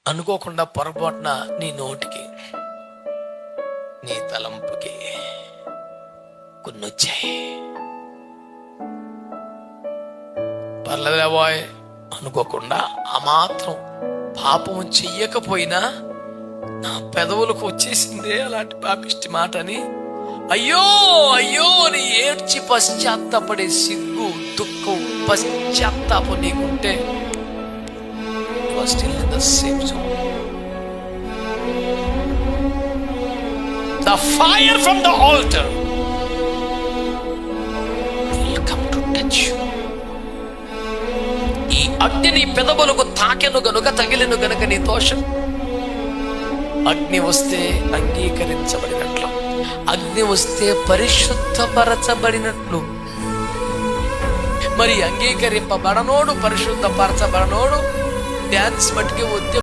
అనుకోకుండా పొరపాటున నీ నోటికి, నీ తలంపుకి కొన్ని వచ్చాయి. పర్లేదేవాయ్ అనుకోకుండా ఆ మాత్రం పాపం చెయ్యకపోయినా నా పెదవులకు వచ్చేసిందే అలాంటి పాపిష్టి మాట అని అయ్యో అయ్యో అని ఏడ్చి పశ్చాత్తాపడే సిగ్గు, దుఃఖం, పశ్చాత్తాపం నీకుంటే you are still in the same zone. The fire from the altar will come to touch you. ఈ అగ్ని నీ పెదవులకు తాకెను గనుక, తగిలిను గనుక నీ దోషం. అగ్ని వస్తే అంగీకరించబడినట్లు, అగ్ని వస్తే పరిశుద్ధపరచబడినట్లు. మరి అంగీకరింపబడనోడు, పరిశుద్ధపరచబడనోడు డ్యాన్స్ మట్టుకే వద్దు.